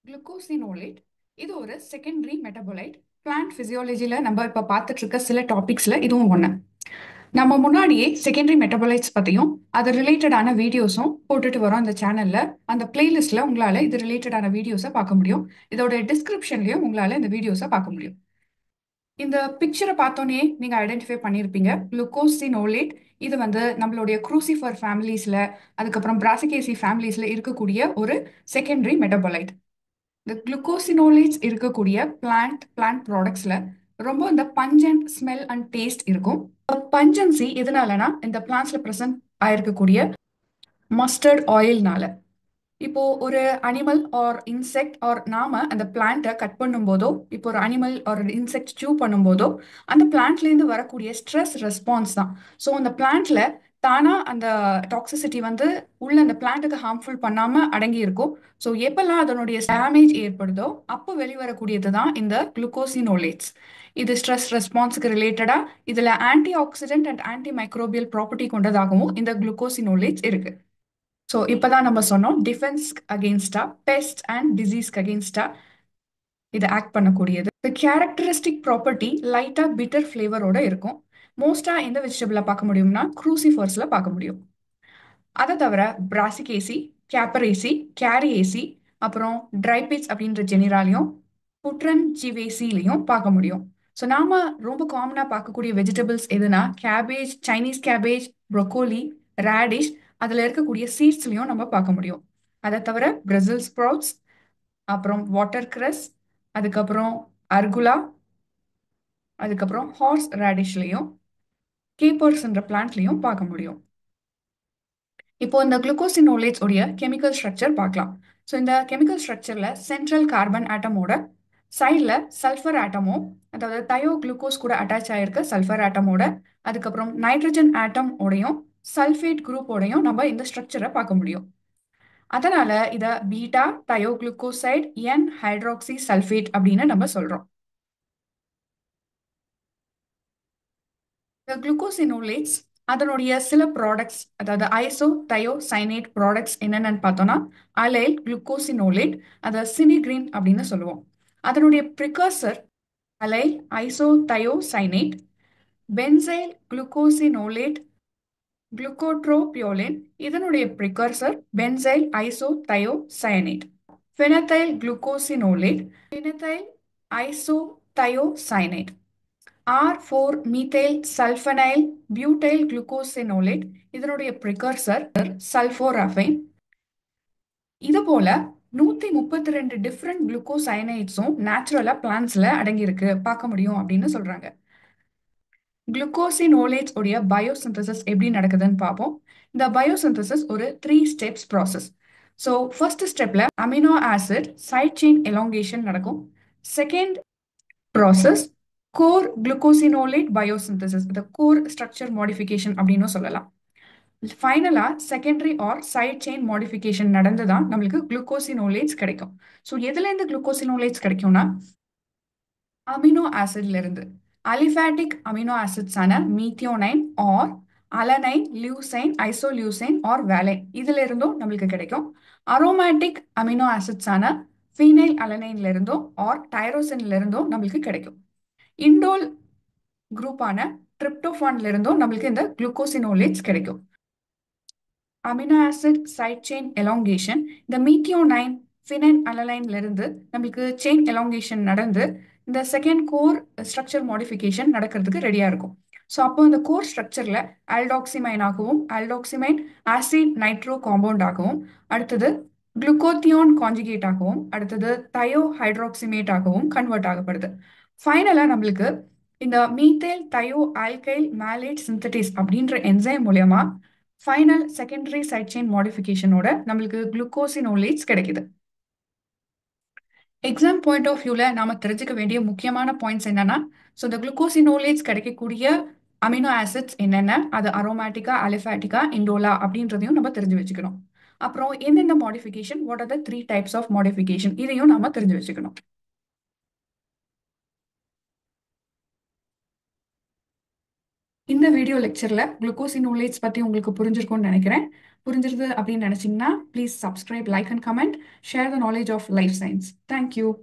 குளுக்கோசினோலேட் இது ஒரு secondary மெட்டபாலைட். Plant பிசியாலஜியில் நம்ம இப்போ பார்த்துட்டு இருக்க சில டாபிக்ஸில் இதுவும் ஒன்று. நம்ம முன்னாடியே செகண்டரி மெட்டபாலைட்ஸ் பற்றியும் அது ரிலேட்டடான வீடியோஸும் போட்டுட்டு வரோம் அந்த சேனலில். அந்த பிளேலிஸ்ட்டில் உங்களால் இது ரிலேட்டடான வீடியோஸை பார்க்க முடியும். இதோட டிஸ்கிரிப்ஷன்லையும் உங்களால் இந்த வீடியோஸை பார்க்க முடியும். இந்த பிக்சரை பார்த்தோன்னே நீங்கள் ஐடென்டிஃபை பண்ணியிருப்பீங்க. குளுக்கோசினோலேட் இது நம்மளுடைய குரூசிஃபர் ஃபேமிலிஸில், அதுக்கப்புறம் பிராசிகேசி ஃபேமிலிஸில் இருக்கக்கூடிய ஒரு செகண்டரி மெட்டபாலைட். இந்த குளுக்கோசினோலேட்ஸ் இருக்கக்கூடிய பிளான்ட் ப்ராடக்ட்ஸ்ல ரொம்ப இந்த பஞ்சன்ட் ஸ்மெல் அண்ட் டேஸ்ட் இருக்கும். பஞ்சன்சி எதனாலனா இந்த பிளான்ட்ஸ்ல ப்ரெசன்ட் ஆயிருக்கக்கூடிய மஸ்டர்ட் ஆயில்னால. இப்போ ஒரு அனிமல் ஆர் இன்செக்ட் ஆர் நாம அந்த பிளான்ட்டை கட் பண்ணும்போதோ, இப்போ ஒரு அனிமல் ஆர் இன்செக்ட் சூ பண்ணும்போதோ அந்த பிளான்ட்லேருந்து வரக்கூடிய ஸ்ட்ரெஸ் ரெஸ்பான்ஸ் தான். ஸோ அந்த பிளான்ட்ல தானா அந்த டாக்ஸிசிட்டி உள்ள அந்த பிளான்ட்டுக்கு ஹார்ம்ஃபுல் பண்ணாம அடங்கி இருக்கும். ஸோ எப்பெல்லாம் அதனுடைய டேமேஜ் ஏற்படுதோ அப்போ வெளிவரக்கூடியது தான் இந்த குளுக்கோசினோலேட்ஸ். இது ஸ்ட்ரெஸ் ரெஸ்பான்ஸுக்கு ரிலேட்டடா இதுல anti accident and anti microbial property கொண்டதாகவும் இந்த குளுக்கோசினோலேட்ஸ் இருக்கு. ஸோ இப்போதான் நம்ம சொன்னோம் டிஃபென்ஸ்க்கு அகெயின்ஸ்டா, பெஸ்ட் அண்ட் டிசீஸ்க்கு அகெயின்ஸ்டா இது ஆக்ட் பண்ணக்கூடியது. கேரக்டரிஸ்டிக் ப்ராப்பர்ட்டி லைட்டா பிட்டர் ஃப்ளேவரோட இருக்கும். மோஸ்டா எந்த வெஜிடபிள பார்க்க முடியும்னா குரூசிஃபர்ஸ்ல பார்க்க முடியும். அதை தவிர பிராசிகேசி, கேப்பரேசி, கேரியேசி, அப்புறம் ட்ரைபிட்ஸ் அப்படின்ற ஜெனிராலையும் புட்ரன் ஜிவேசிலையும் பார்க்க முடியும். ஸோ நாம ரொம்ப காமனாக பார்க்கக்கூடிய வெஜிடபிள்ஸ் எதுனா cabbage, Chinese cabbage, broccoli, radish, அதில் இருக்கக்கூடிய சீட்ஸ்லையும் நம்ம பார்க்க முடியும். அதை தவிர பிரசில் ஸ்ப்ரவுட்ஸ், அப்புறம் வாட்டர் கிரஸ், அதுக்கப்புறம் அர்குலா, அதுக்கப்புறம் ஹார்ஸ் ரேடிஷ்லையும் கேப்பர்ஸ்ன்ற பிளான்ட்லையும் பார்க்க முடியும். இப்போ இந்த குளுக்கோசினோலேட்ஸ் உடைய கெமிக்கல் ஸ்ட்ரக்சர் பார்க்கலாம். ஸோ இந்த கெமிக்கல் ஸ்ட்ரக்சர்ல சென்ட்ரல் கார்பன் ஆட்டமோட சைடில் சல்ஃபர் ஆட்டமும், அதாவது தயோ குளுக்கோஸ் கூட அட்டாச் ஆயிருக்க சல்ஃபர் ஆட்டமோட, அதுக்கப்புறம் நைட்ரஜன் ஆட்டம் உடையும் சல்ஃபேட் குரூப்போடையும் நம்ம இந்த ஸ்ட்ரக்சரை பார்க்க முடியும். அதனால இதை பீட்டா தயோ குளுக்கோசைட் என் ஹைட்ராக்சி சல்ஃபேட் அப்படின்னு நம்ம சொல்றோம். இந்த குளுக்கோசினோலேட்ஸ் அதனுடைய சில ப்ராடக்ட்ஸ், அதாவது ஐசோ தயோ சைனேட் ப்ராடக்ட்ஸ் என்னென்னு பார்த்தோம்னா அலைல் குளுக்கோசினோலேட், அதை சினிகிரீன் அப்படின்னு சொல்லுவோம். அதனுடைய precursor allyl isothiocyanate, benzyl glucosinolate, glucotropaeolin, இதனுடைய precursor benzyl isothiocyanate. Phenethyl glucosinolate, phenethyl isothiocyanate. R4 methyl sulfinyl butyl glucosinolate, இதனுடைய ப்ரிகர்சர் சல்ஃபோராஃபைன். இது போல 132 டிஃப்ரெண்ட் குளுக்கோசைனைட்ஸும் நேச்சுரலா பிளான்ட்ஸ்ல அடங்கியிருக்கு பார்க்க முடியும் அப்படின்னு சொல்றாங்க. குளுக்கோசினோலேட்ஸ் உடைய பயோசிந்தசிஸ் எப்படி நடக்குதுன்னு பார்ப்போம். இந்த பயோசிந்தசிஸ் ஒரு 3 ஸ்டெப்ஸ் ப்ராசஸ். ஸோ ஃபர்ஸ்ட் ஸ்டெப்ல amino acid side chain elongation நடக்கும். Second process core glucosinolate biosynthesis, இந்த கோர் ஸ்ட்ரக்சர் மாடிஃபிகேஷன் அப்படின்னு சொல்லலாம். ஃபைனலா secondary or side chain modification நடந்து தான் நம்மளுக்கு குளுக்கோசினோலேட்ஸ் கிடைக்கும். ஸோ எதுல இருந்து குளுக்கோசினோலேட்ஸ் கிடைக்கும்னா அமினோ ஆசிட்ல இருந்து. அலிஃபேட்டிக் அமினோ ஆசிட்ஸான methionine or alanine, leucine, isoleucine or valine, இதுல இருந்தும் நம்மளுக்கு கிடைக்கும். அரோமேட்டிக் அமினோ ஆசிட்ஸான ஃபீனைல் அலனைன்ல இருந்தும் ஆர் டைரோசின்ல இருந்தும் நம்மளுக்கு கிடைக்கும். இண்டோல் குரூப்பான ட்ரிப்டோஃபான்ல இருந்தும் நம்மளுக்கு இந்த குளுக்கோசினோலேட்ஸ் கிடைக்கும். Amino acid side chain elongation, இந்த மீத்தியோனைன் ஃபினைல் அலனைன்ல இருந்து நம்மளுக்கு செயின் எலாங்கேஷன் நடந்து இந்த செகண்ட் கோர் ஸ்ட்ரக்சர் மாடிஃபிகேஷன் நடக்கிறதுக்கு ரெடியா இருக்கும். ஸோ அப்போ இந்த கோர் ஸ்ட்ரக்சர்ல ஆல்டாக்சிமைன் ஆகவும், ஆல்டாக்சிமைன் ஆசிட் நைட்ரோ காம்பவுண்ட் ஆகவும், அடுத்தது குளுக்கோத்தியோன் கான்ஜுகேட் ஆகவும், அடுத்தது தயோ ஹைட்ராக்சிமேட் ஆகவும் கன்வெர்ட் ஆகப்படுது. ஃபைனலா நம்மளுக்கு இந்த மீத்தேல் தயோ ஆல்கைல் மேலேட் சிந்தடிஸ் அப்படின்ற என்சைம் மூலியமா ஃபைனல் செகண்டரி சைட் செயின் மாடிஃபிகேஷனோட நம்மளுக்கு குளுக்கோசினோலேட்ஸ் கிடைக்குது. எக்ஸாம் பாயிண்ட் ஆஃப் வியூல நாம தெரிஞ்சுக்க வேண்டிய முக்கியமான பாயிண்ட்ஸ் என்னன்னா, ஸோ இந்த குளுக்கோசினோலேட்ஸ் கிடைக்கக்கூடிய அமினோ ஆசிட்ஸ் என்னென்ன, அது அரோமேட்டிக்கா, அலிஃபேட்டிக்கா, இண்டோலா அப்படின்றதையும் நம்ம தெரிஞ்சு வச்சுக்கணும். அப்புறம் எந்தெந்த modification, what are the 3 types of modification, இதையும் நாம தெரிஞ்சு வச்சுக்கணும். இந்த இந்த வீடியோ லெக்சர்ல குளுக்கோசினோலேட்ஸ் பத்தி உங்களுக்கு புரிஞ்சிருக்கும்னு நினைக்கிறேன். புரிஞ்சிருது அப்படின்னு நினைச்சீங்கன்னா please subscribe, like and comment, share the knowledge of life science. Thank you.